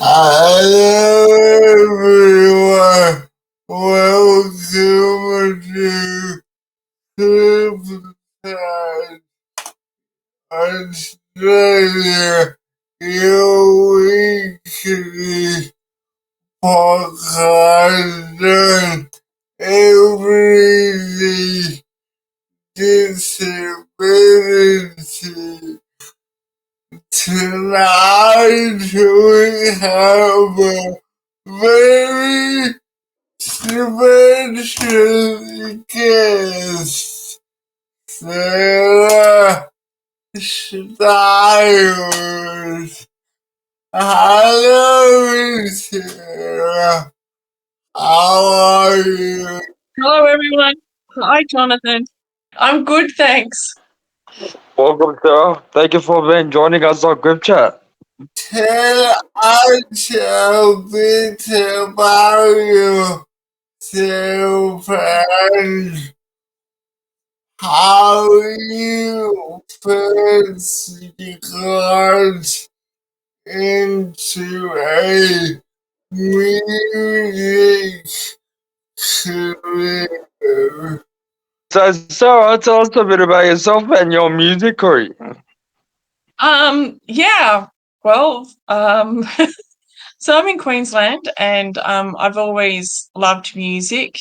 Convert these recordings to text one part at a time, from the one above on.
Hello everyone, welcome to CripChat Australia, your weekly podcast on everything disability. Tonight we have a very special guest, Sarah Styles. Hello, Sarah. How are you? Hello, everyone. Hi, Jonathan. I'm good, thanks. Welcome, sir. Thank you for joining us on CripChat. Tell us a bit about yourself and how you first got into a music career. So, Sarah, tell us a bit about yourself and your music career. Yeah, well, so I'm in Queensland and I've always loved music.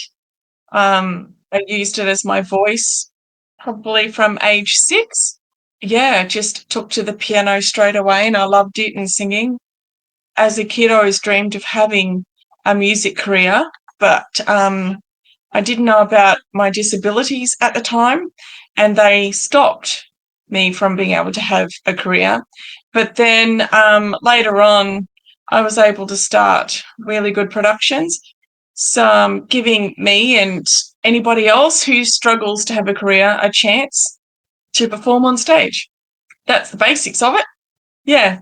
I used it as my voice probably from age 6. Yeah, just took to the piano straight away and I loved it and singing. As a kid, I always dreamed of having a music career, but I didn't know about my disabilities at the time, and they stopped me from being able to have a career. But then later on, I was able to start really good productions, some giving me and anybody else who struggles to have a career a chance to perform on stage. That's the basics of it. Yeah.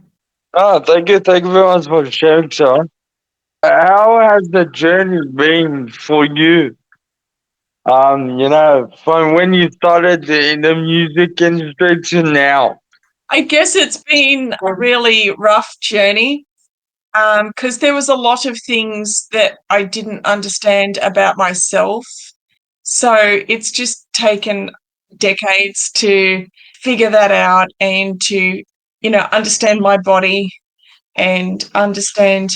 Thank you very much for sharing, sir. How has the journey been for you? From when you started in the music industry to now. I guess it's been a really rough journey because there was a lot of things that I didn't understand about myself. So it's just taken decades to figure that out and to, understand my body and understand,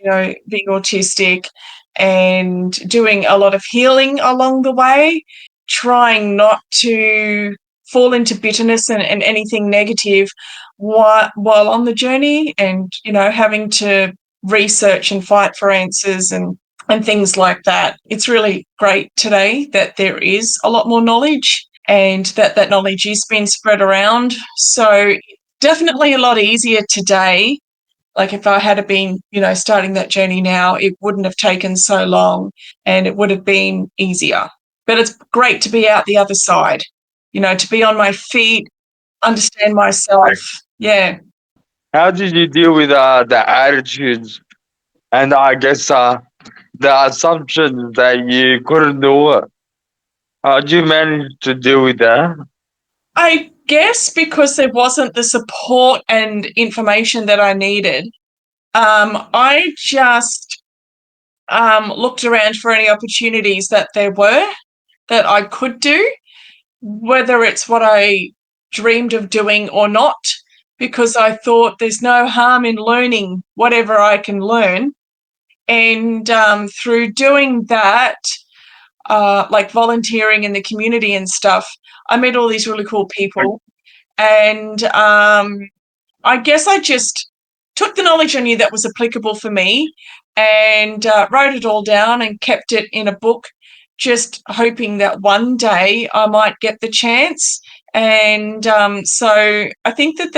being autistic and doing a lot of healing along the way, trying not to fall into bitterness and anything negative while on the journey and, having to research and fight for answers and things like that. It's really great today that there is a lot more knowledge and that knowledge is being spread around. So definitely a lot easier today. Like if I had been, starting that journey now, it wouldn't have taken so long and it would have been easier. But it's great to be out the other side, to be on my feet, understand myself. Yeah. How did you deal with the attitudes and I guess the assumptions that you couldn't do it? How did you manage to deal with that? I guess because there wasn't the support and information that I needed, I just looked around for any opportunities that there were that I could do, whether it's what I dreamed of doing or not, because I thought there's no harm in learning whatever I can learn. And through doing that, like volunteering in the community and stuff, I met all these really cool people. And I guess I just took the knowledge I knew that was applicable for me and wrote it all down and kept it in a book, just hoping that one day I might get the chance. And so I think that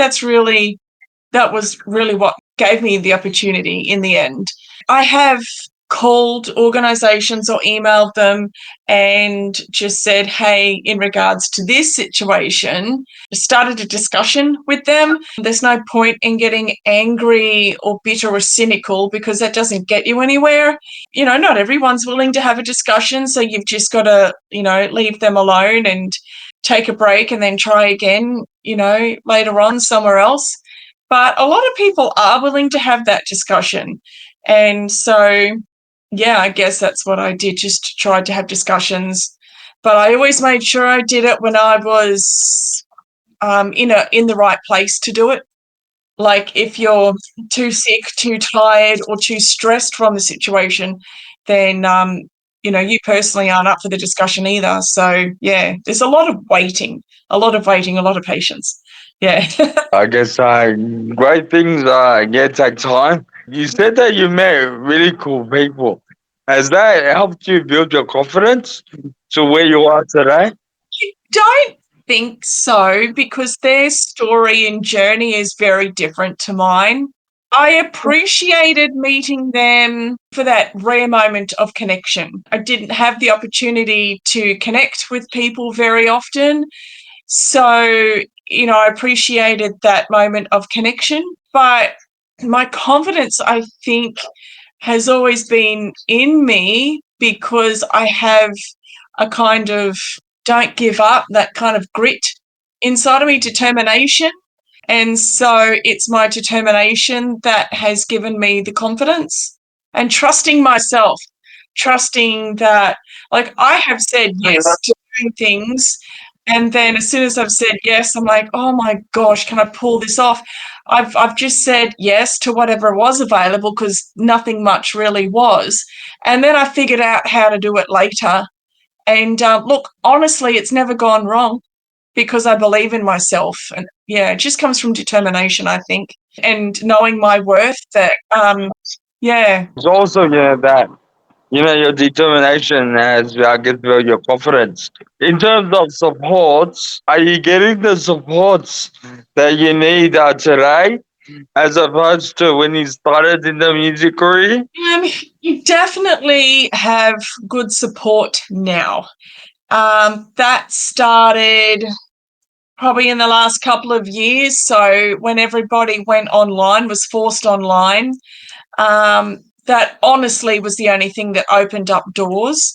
was really what gave me the opportunity in the end. I have called organisations or emailed them and just said, hey, in regards to this situation, started a discussion with them. There's no point in getting angry or bitter or cynical because that doesn't get you anywhere. Not everyone's willing to have a discussion, so you've just got to, leave them alone and take a break and then try again, later on somewhere else. But a lot of people are willing to have that discussion. And so, yeah, I guess that's what I did, just tried to have discussions. But I always made sure I did it when I was in the right place to do it. Like if you're too sick, too tired, or too stressed from the situation, then you personally aren't up for the discussion either. So yeah, there's a lot of waiting, a lot of waiting, a lot of patience. Yeah. I guess great things take time. You said that you met really cool people. Has that helped you build your confidence to where you are today? I don't think so because their story and journey is very different to mine. I appreciated meeting them for that rare moment of connection. I didn't have the opportunity to connect with people very often. So, I appreciated that moment of connection. But my confidence, I think, has always been in me because I have a kind of don't give up, that kind of grit inside of me, determination. And so it's my determination that has given me the confidence and trusting myself, trusting that, like, I have said yes to doing things. And then as soon as I've said yes, I'm like, oh my gosh, can I pull this off? I've just said yes to whatever was available because nothing much really was. And then I figured out how to do it later. And look, honestly, it's never gone wrong because I believe in myself. And yeah, it just comes from determination, I think, and knowing my worth that, yeah. It's also, that, your determination has, I guess, built your confidence. In terms of supports, are you getting the supports that you need today as opposed to when you started in the music career? You definitely have good support now. That started probably in the last couple of years. So when everybody went online, was forced online, that honestly was the only thing that opened up doors.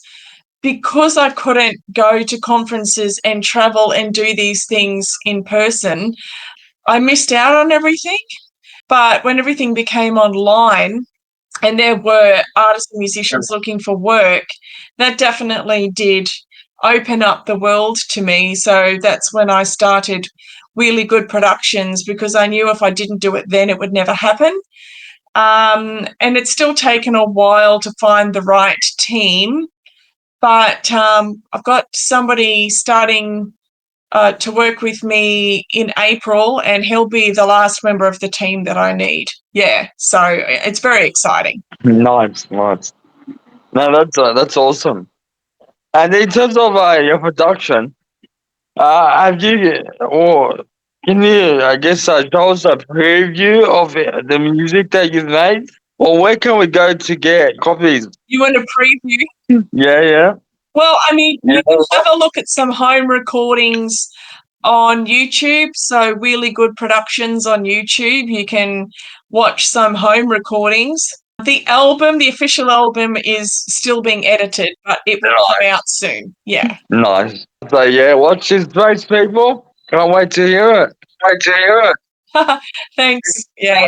Because I couldn't go to conferences and travel and do these things in person, I missed out on everything. But when everything became online and there were artists and musicians looking for work, that definitely did open up the world to me. So that's when I started really good productions because I knew if I didn't do it then, it would never happen. And it's still taken a while to find the right team, but I've got somebody starting to work with me in April, and he'll be the last member of the team that I need. Yeah, so it's very exciting. Nice, nice. No, that's awesome. And in terms of your production, have you or can you, I guess, show us a preview of the music that you've made? Or where can we go to get copies? You want a preview? Yeah, yeah. Well, I mean, you can have a look at some home recordings on YouTube. So, really good productions on YouTube. You can watch some home recordings. The album, the official album, is still being edited, but it will come out soon. Yeah. Nice. So yeah, watch this space, people. Can't wait to hear it. Wait to hear it. Thanks. Yeah.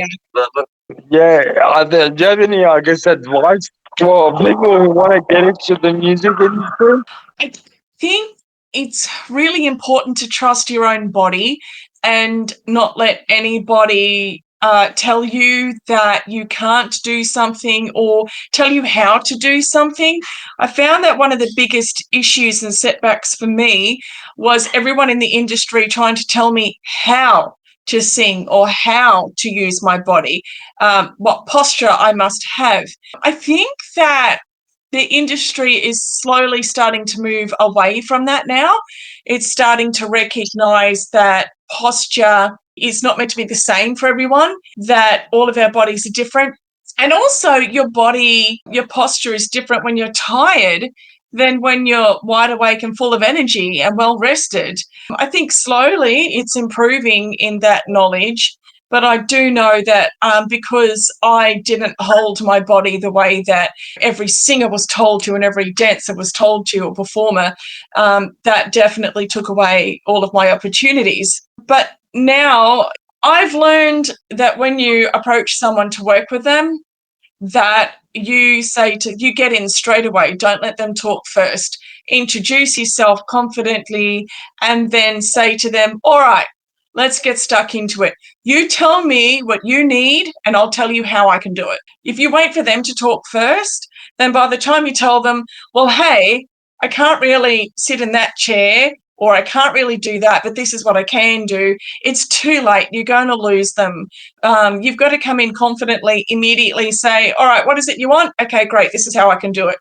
Yeah, do you have any, I guess, advice for people who want to get into the music industry? I think it's really important to trust your own body and not let anybody tell you that you can't do something or tell you how to do something. I found that one of the biggest issues and setbacks for me was everyone in the industry trying to tell me how to sing or how to use my body, what posture I must have. I think that the industry is slowly starting to move away from that now. It's starting to recognize that posture is not meant to be the same for everyone, that all of our bodies are different. And also, your body, your posture is different when you're tired than when you're wide awake and full of energy and well rested. I think slowly it's improving in that knowledge. But I do know that because I didn't hold my body the way that every singer was told to and every dancer was told to or performer, that definitely took away all of my opportunities. But now I've learned that when you approach someone to work with them, that you get in straight away. Don't let them talk first. Introduce yourself confidently and then say to them, all right, let's get stuck into it. You tell me what you need and I'll tell you how I can do it. If you wait for them to talk first, then by the time you tell them, well, hey, I can't really sit in that chair or I can't really do that, but this is what I can do, it's too late. You're going to lose them. You've got to come in confidently, immediately say, all right, what is it you want? Okay, great. This is how I can do it.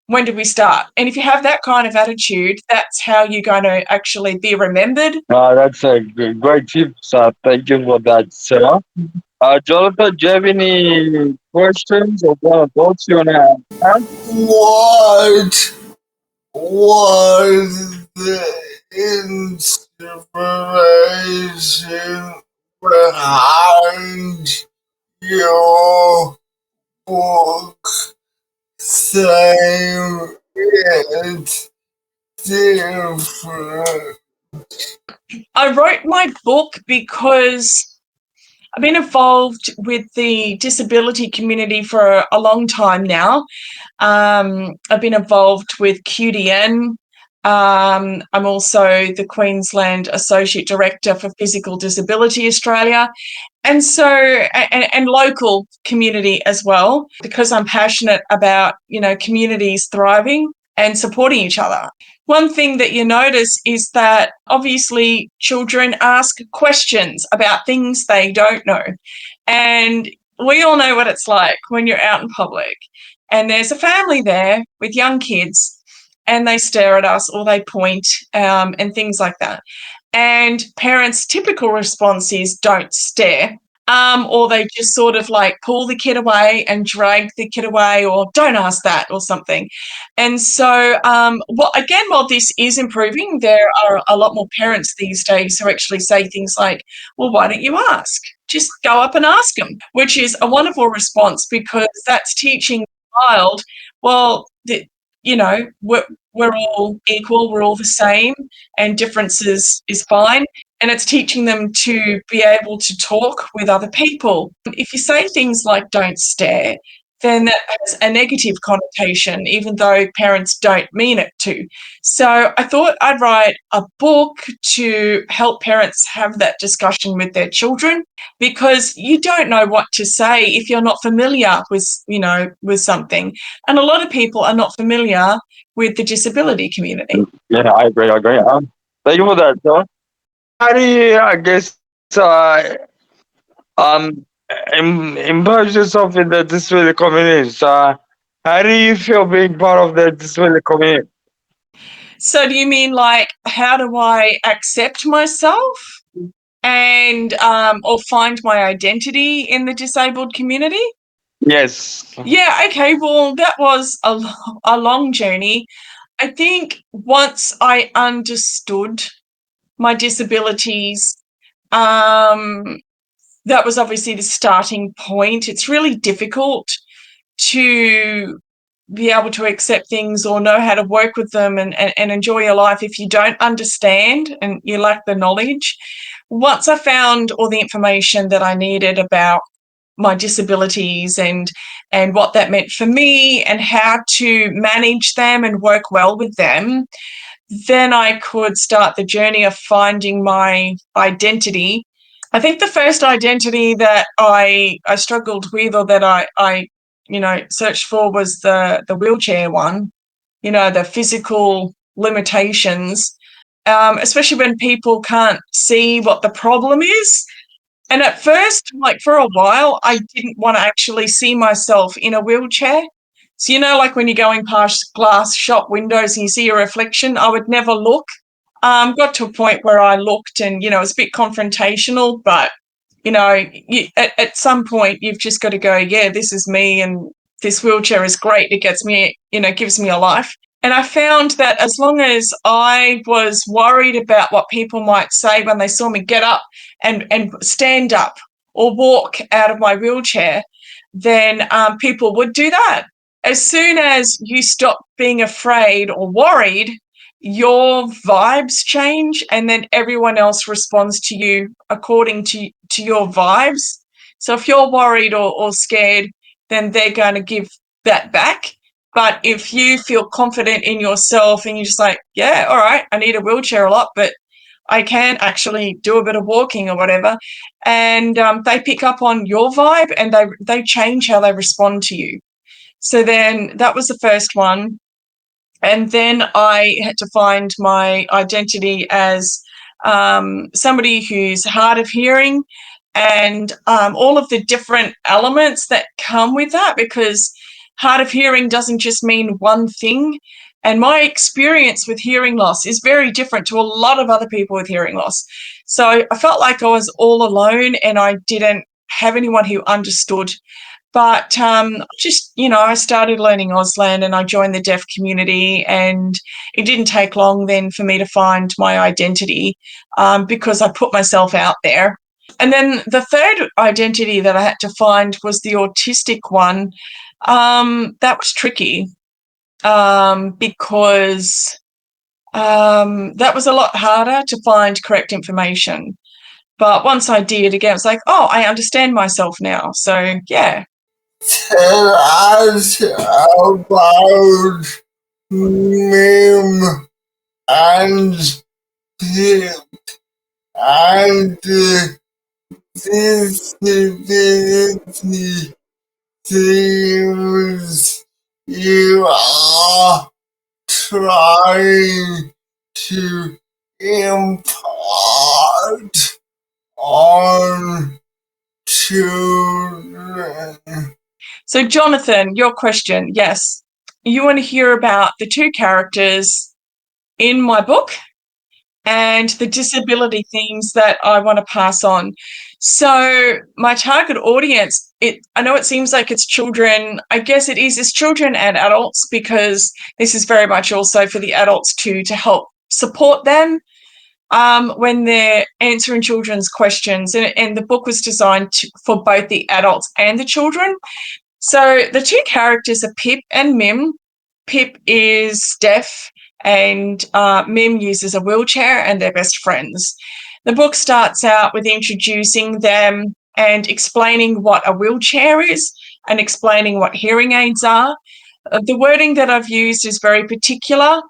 When did we start? And if you have that kind of attitude, that's how you're going to actually be remembered. That's a great tip. Thank you for that, Sarah. Jonathan, do you have any questions or thoughts you want to add? What was the inspiration behind your book? Same, it's different. I wrote my book because I've been involved with the disability community for a long time now. I've been involved with QDN. I'm also the Queensland Associate Director for Physical Disability Australia. And so, and local community as well, because I'm passionate about, communities thriving and supporting each other. One thing that you notice is that obviously children ask questions about things they don't know. And we all know what it's like when you're out in public and there's a family there with young kids and they stare at us or they point and things like that. And parents' typical response is don't stare. Or they just sort of like pull the kid away and drag the kid away, or don't ask that, or something. And so, while this is improving, there are a lot more parents these days who actually say things like, well, why don't you ask? Just go up and ask them, which is a wonderful response because that's teaching the child, well, we're all equal, we're all the same, and differences is fine. And it's teaching them to be able to talk with other people. If you say things like don't stare, then that has a negative connotation, even though parents don't mean it to. So I thought I'd write a book to help parents have that discussion with their children, because you don't know what to say if you're not familiar with something. And a lot of people are not familiar with the disability community. Yeah, I agree. Thank you for that, Sarah. How do you, I guess, um, impose yourself in the disability community? How do you feel being part of the disability community? So do you mean like how do I accept myself and or find my identity in the disabled community? Yes. Yeah, okay, well, that was a long journey. I think once I understood my disabilities, um, that was obviously the starting point. It's really difficult to be able to accept things or know how to work with them and enjoy your life if you don't understand and you lack the knowledge. Once I found all the information that I needed about my disabilities and what that meant for me and how to manage them and work well with them, then I could start the journey of finding my identity. I think the first identity that I struggled with, or that I searched for, was the wheelchair one, the physical limitations, especially when people can't see what the problem is. And at first, like for a while, I didn't want to actually see myself in a wheelchair. So, like when you're going past glass shop windows and you see your reflection, I would never look. Got to a point where I looked and, it was a bit confrontational, but, at some point you've just got to go, yeah, this is me and this wheelchair is great. It gets me, gives me a life. And I found that as long as I was worried about what people might say when they saw me get up and stand up or walk out of my wheelchair, then people would do that. As soon as you stop being afraid or worried, your vibes change, and then everyone else responds to you according to your vibes. So if you're worried or scared, then they're going to give that back. But if you feel confident in yourself and you're just like, yeah, all right, I need a wheelchair a lot, but I can actually do a bit of walking or whatever, and they pick up on your vibe and they change how they respond to you. So then that was the first one. And then I had to find my identity as somebody who's hard of hearing, and all of the different elements that come with that, because hard of hearing doesn't just mean one thing. And my experience with hearing loss is very different to a lot of other people with hearing loss. So I felt like I was all alone and I didn't have anyone who understood. But just, I started learning Auslan and I joined the deaf community, and it didn't take long then for me to find my identity, because I put myself out there. And then the third identity that I had to find was the autistic one. That was tricky, because that was a lot harder to find correct information. But once I did, again, it's like, oh, I understand myself now. So, yeah. Tell us about Mim and Pip and the disability themes you are trying to impart on children. So, Jonathan, your question, yes. You want to hear about the two characters in my book and the disability themes that I want to pass on. So, my target audience, I know it seems like it's children. I guess it is. It's children and adults, because this is very much also for the adults too, to help support them when they're answering children's questions. And the book was designed for both the adults and the children. So the two characters are Pip and Mim. Pip is deaf, and Mim uses a wheelchair, and they're best friends. The book starts out with introducing them and explaining what a wheelchair is and explaining what hearing aids are. The wording that I've used is very particular,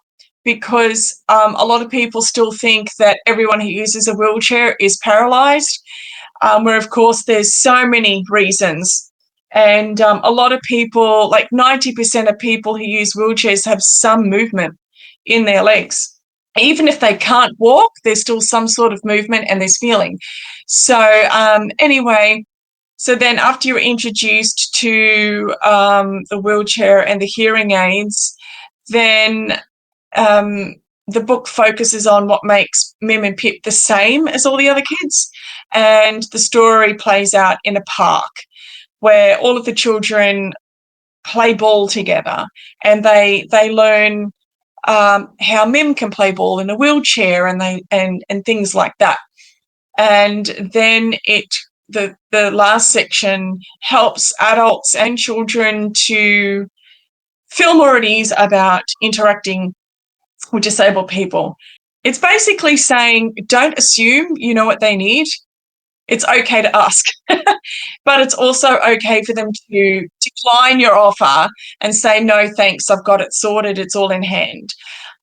because a lot of people still think that everyone who uses a wheelchair is paralysed, where, of course, there's so many reasons. And a lot of people, like 90% of people who use wheelchairs, have some movement in their legs. Even if they can't walk, there's still some sort of movement and there's feeling. So anyway, so then after you're introduced to the wheelchair and the hearing aids, then the book focuses on what makes Mim and Pip the same as all the other kids. And the story plays out in a park where all of the children play ball together, and they learn how Mim can play ball in a wheelchair, and things like that. And then the last section helps adults and children to feel more at ease about interacting with disabled people. It's basically saying, don't assume you know what they need. It's okay to ask, but it's also okay for them to decline your offer and say, no, thanks, I've got it sorted, it's all in hand.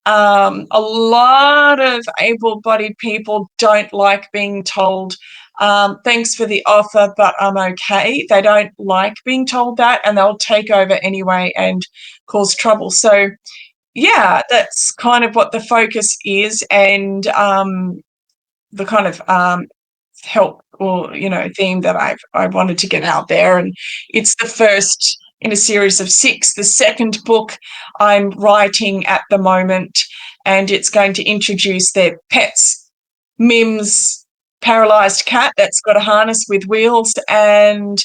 A lot of able-bodied people don't like being told, thanks for the offer, but I'm okay. They don't like being told that, and they'll take over anyway and cause trouble. So, yeah, that's kind of what the focus is, and the kind of help or theme that I wanted to get out there. And it's the first in a series of 6. The second book I'm writing at the moment, and it's going to introduce their pets. Mim's paralysed cat that's got a harness with wheels, and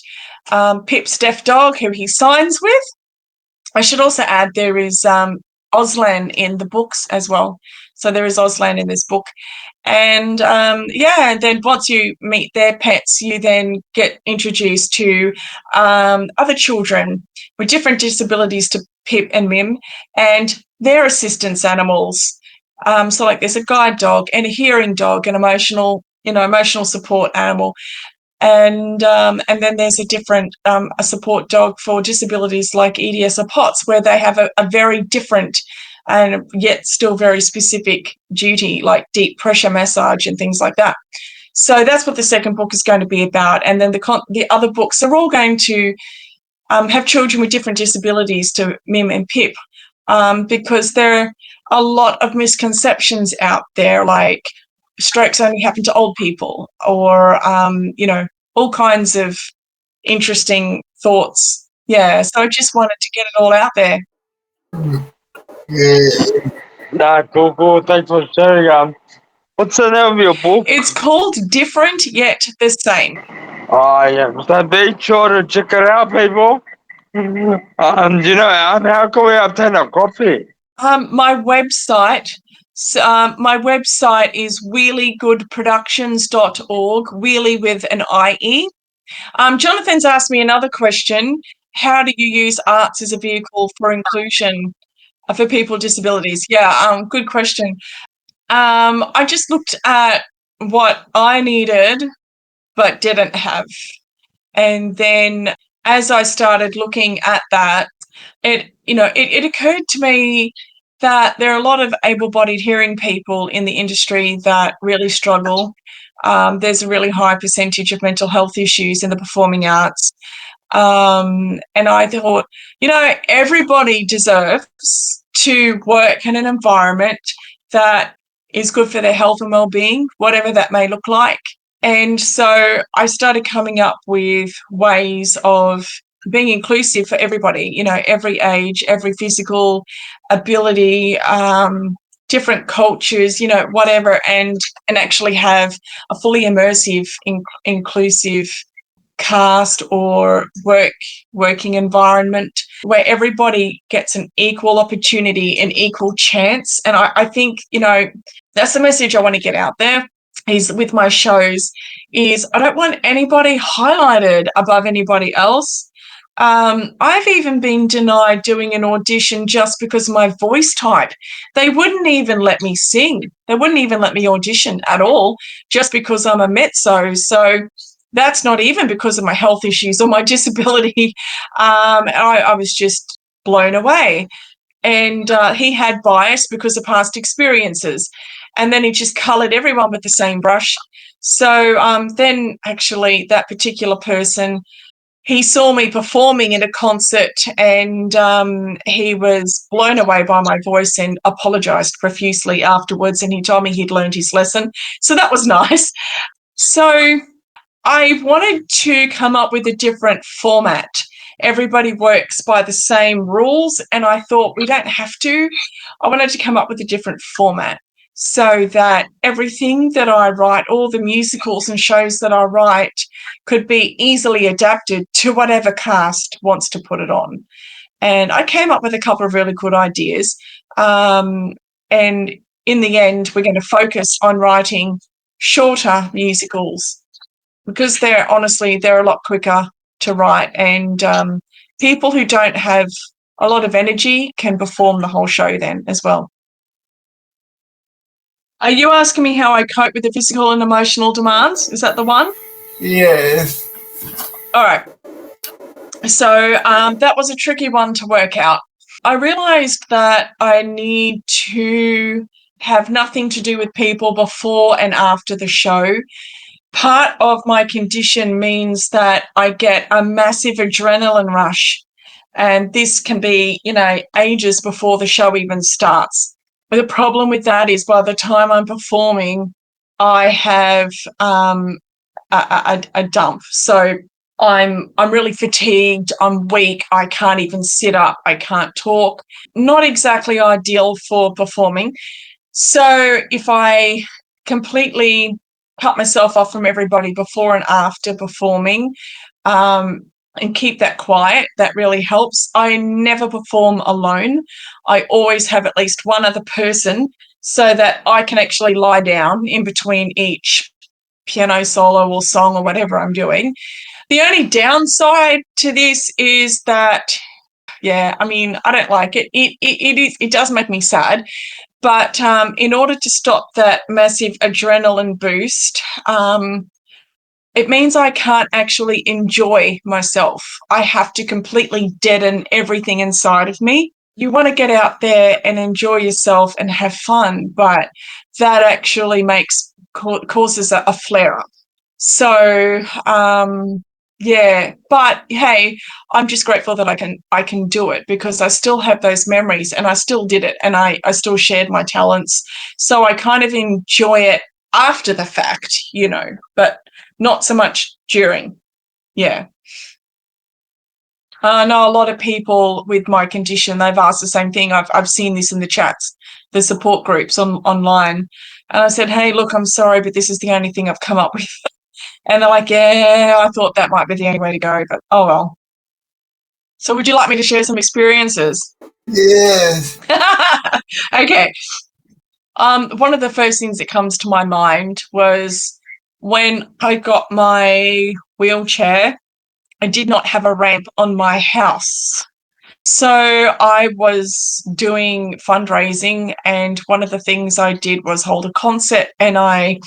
Pip's deaf dog who he signs with. I should also add there is Auslan in the books as well. So there is Auslan in this book. And then once you meet their pets, you then get introduced to other children with different disabilities to Pip and Mim, and their assistance animals. So like there's a guide dog and a hearing dog, an emotional support animal. And then there's a different a support dog for disabilities like EDS or POTS, where they have a very different and yet still very specific duty, like deep pressure massage and things like that. So that's what the second book is going to be about. And then the other books are all going to have children with different disabilities to Mim and Pip, because there are a lot of misconceptions out there, like strokes only happen to old people, or all kinds of interesting thoughts. Yeah, so I just wanted to get it all out there. Yeah. Nah, cool. Thanks for sharing. What's the name of your book? It's called Different Yet the Same. Yeah. So be sure to check it out, people. How can we obtain a copy? My website is wheeliegoodproductions.org, Wheelie with an IE. Jonathan's asked me another question. How do you use arts as a vehicle for inclusion for people with disabilities? Yeah, good question. I just looked at what I needed but didn't have. And then as I started looking at that, it occurred to me that there are a lot of able-bodied hearing people in the industry that really struggle. There's a really high percentage of mental health issues in the performing arts. And I thought, everybody deserves to work in an environment that is good for their health and well-being, whatever that may look like. And so I started coming up with ways of being inclusive for everybody, every age, every physical ability, different cultures, whatever, and actually have a fully immersive, inclusive cast or working environment where everybody gets an equal opportunity, an equal chance. And I think, that's the message I want to get out there is with my shows is I don't want anybody highlighted above anybody else. I've even been denied doing an audition just because of my voice type. They wouldn't even let me sing. They wouldn't even let me audition at all just because I'm a mezzo. So that's not even because of my health issues or my disability. I was just blown away. And he had bias because of past experiences. And then he just coloured everyone with the same brush. So then actually that particular person, he saw me performing in a concert and he was blown away by my voice and apologised profusely afterwards. And he told me he'd learned his lesson. So that was nice. So I wanted to come up with a different format. Everybody works by the same rules, and I thought we don't have to. I wanted to come up with a different format so that everything that I write, all the musicals and shows that I write, could be easily adapted to whatever cast wants to put it on. And I came up with a couple of really good ideas. And in the end, we're going to focus on writing shorter musicals because they're a lot quicker to write, and people who don't have a lot of energy can perform the whole show then as well. Are you asking me how I cope with the physical and emotional demands? Is that the one? Yes. All right. So that was a tricky one to work out. I realised that I need to have nothing to do with people before and after the show. Part of my condition means that I get a massive adrenaline rush, and this can be, ages before the show even starts. But the problem with that is by the time I'm performing, I have a dump. So I'm really fatigued, I'm weak, I can't even sit up, I can't talk. Not exactly ideal for performing. So if I completely cut myself off from everybody before and after performing, and keep that quiet, that really helps. I never perform alone. I always have at least one other person so that I can actually lie down in between each piano solo or song or whatever I'm doing. The only downside to this is that, I don't like it. It does make me sad But in order to stop that massive adrenaline boost, it means I can't actually enjoy myself. I have to completely deaden everything inside of me. You want to get out there and enjoy yourself and have fun, but that actually causes a flare up. So yeah, but hey, I'm just grateful that I can do it because I still have those memories and I still did it and I still shared my talents. So I kind of enjoy it after the fact, but not so much during. Yeah. I know a lot of people with my condition, they've asked the same thing. I've seen this in the chats, the support groups online. And I said, hey, look, I'm sorry, but this is the only thing I've come up with. And they're like, yeah, I thought that might be the only way to go, but oh well. So would you like me to share some experiences? Yes. Okay. One of the first things that comes to my mind was when I got my wheelchair, I did not have a ramp on my house. So I was doing fundraising, and one of the things I did was hold a concert, and I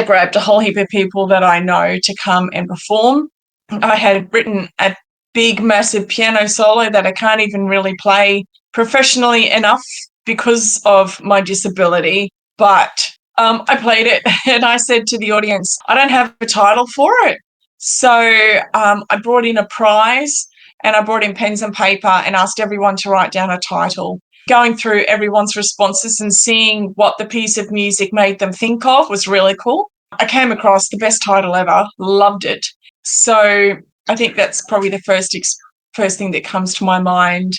grabbed a whole heap of people that I know to come and perform. I had written a big, massive piano solo that I can't even really play professionally enough because of my disability, but I played it and I said to the audience, I don't have a title for it. So I brought in a prize and I brought in pens and paper and asked everyone to write down a title. Going through everyone's responses and seeing what the piece of music made them think of was really cool. I came across the best title ever, loved it. So I think that's probably the first thing that comes to my mind.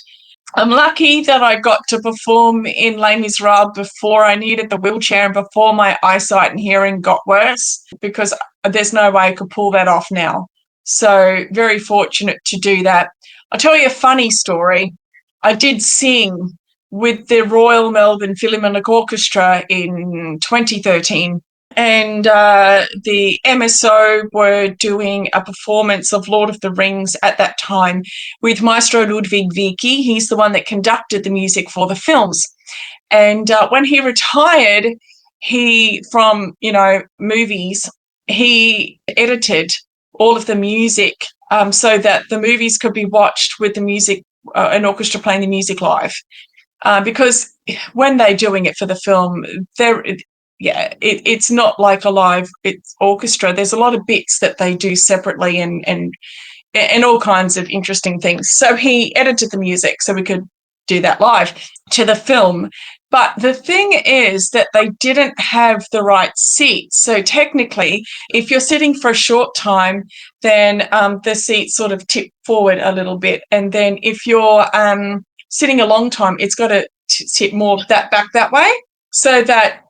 I'm lucky that I got to perform in Les Miserables before I needed the wheelchair and before my eyesight and hearing got worse, because there's no way I could pull that off now. So very fortunate to do that. I'll tell you a funny story. I did sing with the Royal Melbourne Philharmonic Orchestra in 2013. And the MSO were doing a performance of Lord of the Rings at that time with Maestro Ludwig Vicky. He's the one that conducted the music for the films. And when he retired, from movies, he edited all of the music so that the movies could be watched with the music, an orchestra playing the music live. Because when they're doing it for the film, it's not like a live orchestra. There's a lot of bits that they do separately and all kinds of interesting things. So he edited the music so we could do that live to the film. But the thing is that they didn't have the right seats. So technically, if you're sitting for a short time, then the seats sort of tip forward a little bit. And then if you're sitting a long time, it's got to sit more back that way, so that,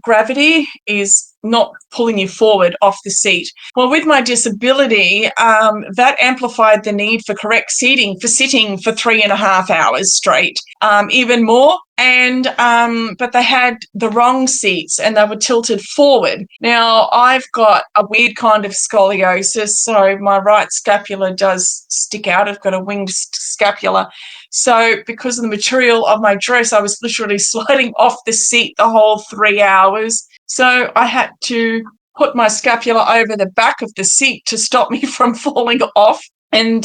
gravity is not pulling you forward off the seat. Well, with my disability, that amplified the need for correct seating for sitting for 3.5 hours straight, even more. And but they had the wrong seats and they were tilted forward. Now, I've got a weird kind of scoliosis, so my right scapula does stick out. I've got a winged scapula. So because of the material of my dress, I was literally sliding off the seat the whole 3 hours. So I had to put my scapula over the back of the seat to stop me from falling off. And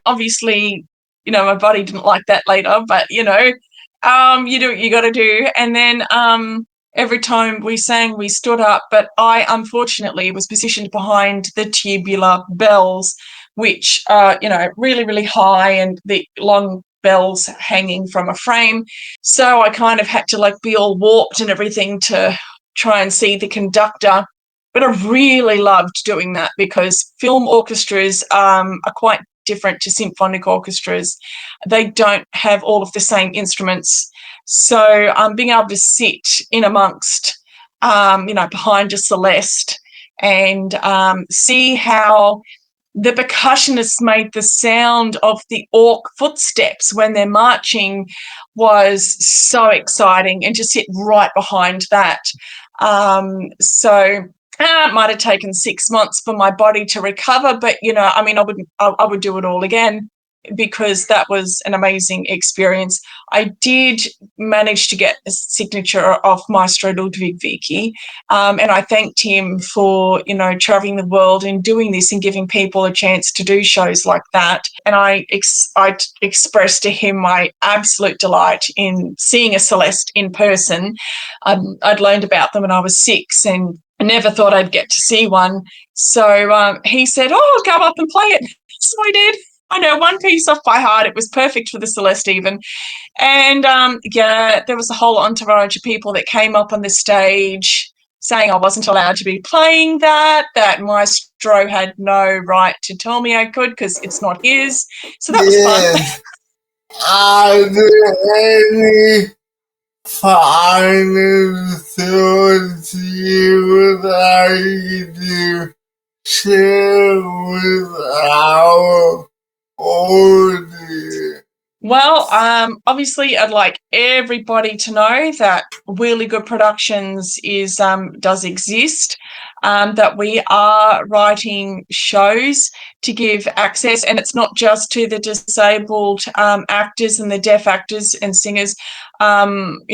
obviously, my body didn't like that later, but, you do what you got to do. And then every time we sang, we stood up. But I, unfortunately, was positioned behind the tubular bells, which are, really, really high, and the long bells hanging from a frame. So I kind of had to be all warped and everything to try and see the conductor. But I really loved doing that because film orchestras are quite different to symphonic orchestras. They don't have all of the same instruments. So being able to sit in amongst, behind a Celeste and see how the percussionists made the sound of the orc footsteps when they're marching was so exciting, and to sit right behind that. So it might have taken 6 months for my body to recover, but I would do it all again. because that was an amazing experience. I did manage to get a signature of Maestro Ludwig Vicky, and I thanked him for, traveling the world and doing this and giving people a chance to do shows like that. And I expressed to him my absolute delight in seeing a Celeste in person. I'd learned about them when I was 6 and I never thought I'd get to see one. So he said, "Oh, I'll go up and play it." So I did. I know one piece off by heart. It was perfect for the Celeste even. And there was a whole entourage of people that came up on the stage saying I wasn't allowed to be playing that Maestro had no right to tell me I could because it's not his. So that was fun. Yes. Are there any final thoughts you would like to share with our audience? Well, obviously, I'd like everybody to know that Really Good Productions does exist, that we are writing shows to give access, and it's not just to the disabled actors and the deaf actors and singers. We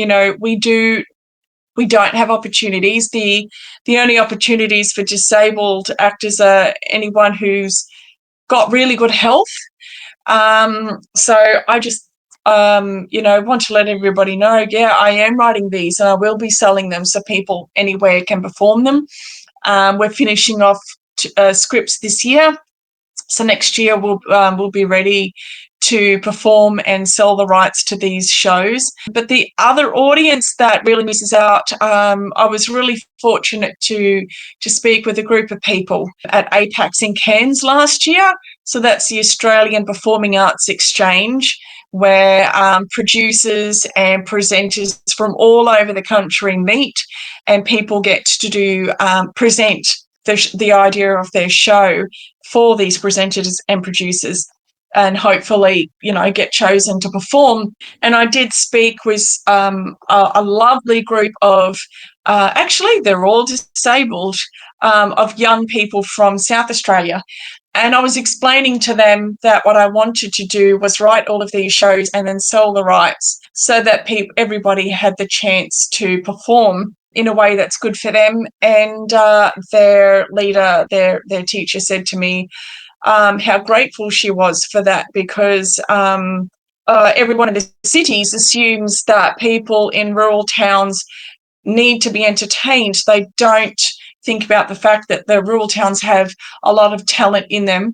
don't have opportunities. The only opportunities for disabled actors are anyone who's got really good health. So I just, want to let everybody know, I am writing these and I will be selling them so people anywhere can perform them. We're finishing off scripts this year. So next year we'll be ready to perform and sell the rights to these shows. But the other audience that really misses out, I was really fortunate to speak with a group of people at APAX in Cairns last year. So that's the Australian Performing Arts Exchange, where producers and presenters from all over the country meet and people get to present the idea of their show for these presenters and producers and hopefully, get chosen to perform. And I did speak with a lovely group of, actually, they're all disabled, of young people from South Australia. And I was explaining to them that what I wanted to do was write all of these shows and then sell the rights so that everybody had the chance to perform in a way that's good for them. And their leader, their teacher said to me how grateful she was for that, because everyone in the cities assumes that people in rural towns need to be entertained. They don't think about the fact that the rural towns have a lot of talent in them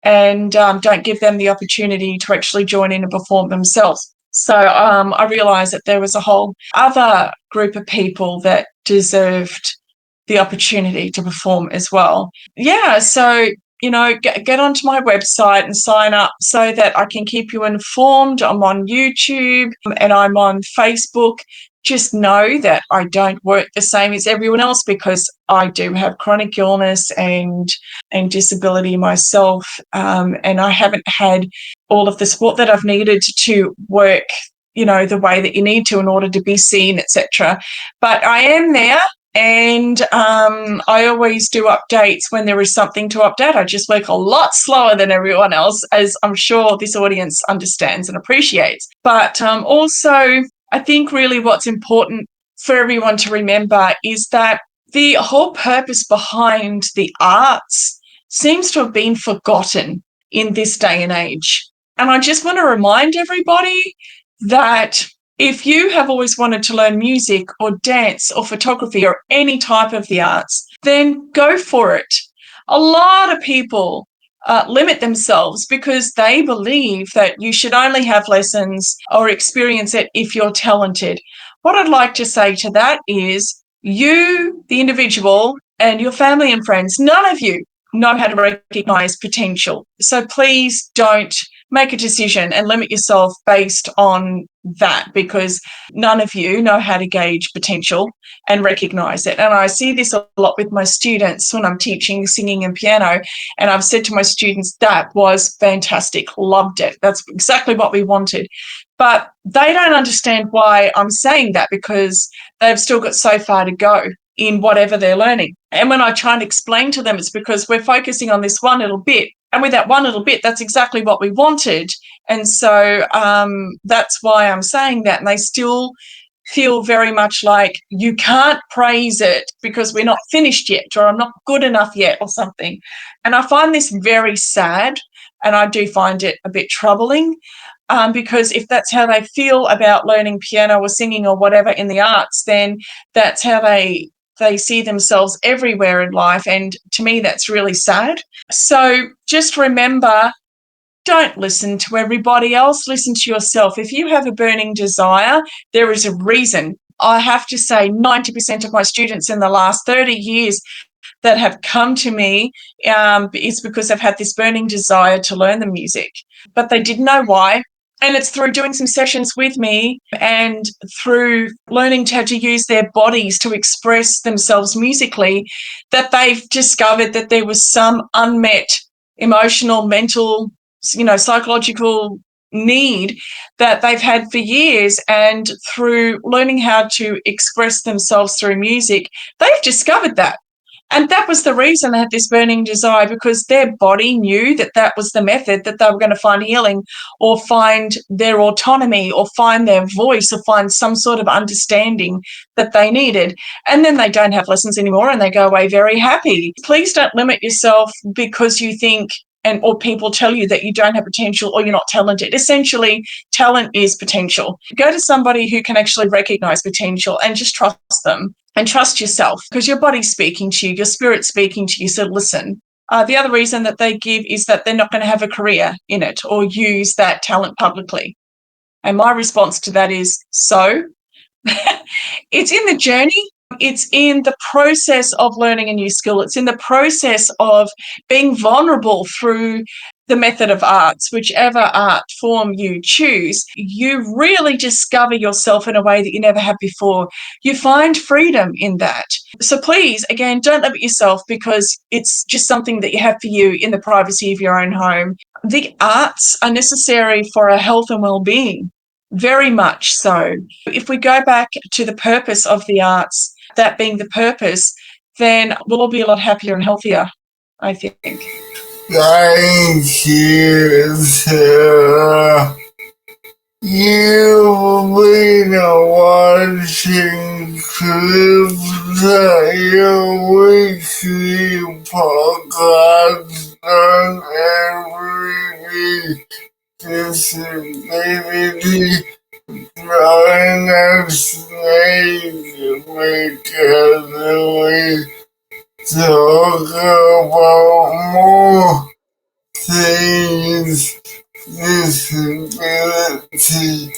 and don't give them the opportunity to actually join in and perform themselves. So I realised that there was a whole other group of people that deserved the opportunity to perform as well. Yeah, so get onto my website and sign up so that I can keep you informed. I'm on YouTube and I'm on Facebook. Just know that I don't work the same as everyone else because I do have chronic illness and disability myself, and I haven't had all of the support that I've needed to work, the way that you need to in order to be seen, etc. But I am there. And I always do updates when there is something to update. I just work a lot slower than everyone else, as I'm sure this audience understands and appreciates. But also, I think really what's important for everyone to remember is that the whole purpose behind the arts seems to have been forgotten in this day and age. And I just want to remind everybody that if you have always wanted to learn music or dance or photography or any type of the arts, then go for it. A lot of people limit themselves because they believe that you should only have lessons or experience it if you're talented. What I'd like to say to that is you, the individual, and your family and friends, none of you know how to recognise potential. So please don't make a decision and limit yourself based on that, because none of you know how to gauge potential and recognise it. And I see this a lot with my students when I'm teaching singing and piano, and I've said to my students, that was fantastic, loved it. That's exactly what we wanted. But they don't understand why I'm saying that, because they've still got so far to go in whatever they're learning. And when I try and explain to them, it's because we're focusing on this one little bit, And with that one little bit, that's exactly what we wanted. And so that's why I'm saying that. And they still feel very much like you can't praise it because we're not finished yet, or I'm not good enough yet, or something. And I find this very sad, and I do find it a bit troubling, because if that's how they feel about learning piano or singing or whatever in the arts, then that's how they see themselves everywhere in life. And to me, that's really sad. So just remember, don't listen to everybody else. Listen to yourself. If you have a burning desire, there is a reason. I have to say 90% of my students in the last 30 years that have come to me is because they've had this burning desire to learn the music, but they didn't know why. And it's through doing some sessions with me and through learning how to use their bodies to express themselves musically that they've discovered that there was some unmet emotional, mental, psychological need that they've had for years. And through learning how to express themselves through music, they've discovered that. And that was the reason they had this burning desire, because their body knew that that was the method that they were going to find healing, or find their autonomy, or find their voice, or find some sort of understanding that they needed. And then they don't have lessons anymore and they go away very happy. Please don't limit yourself because you think or people tell you that you don't have potential or you're not talented. Essentially, talent is potential. Go to somebody who can actually recognize potential and just trust them. And trust yourself, because your body's speaking to you, your spirit's speaking to you, so listen. The other reason that they give is that they're not going to have a career in it or use that talent publicly. And my response to that is, so? It's in the journey. It's in the process of learning a new skill. It's in the process of being vulnerable through the method of arts, whichever art form you choose. You really discover yourself in a way that you never have before. You find freedom in that. So please, again, don't limit yourself because it's just something that you have for you in the privacy of your own home. The arts are necessary for our health and well-being. Very much so. If we go back to the purpose of the arts, that being the purpose, then we'll all be a lot happier and healthier, I think. Thank you, Sarah. You've been watching CripChat weekly podcast on every disability. Join us next week as we talk about more things disability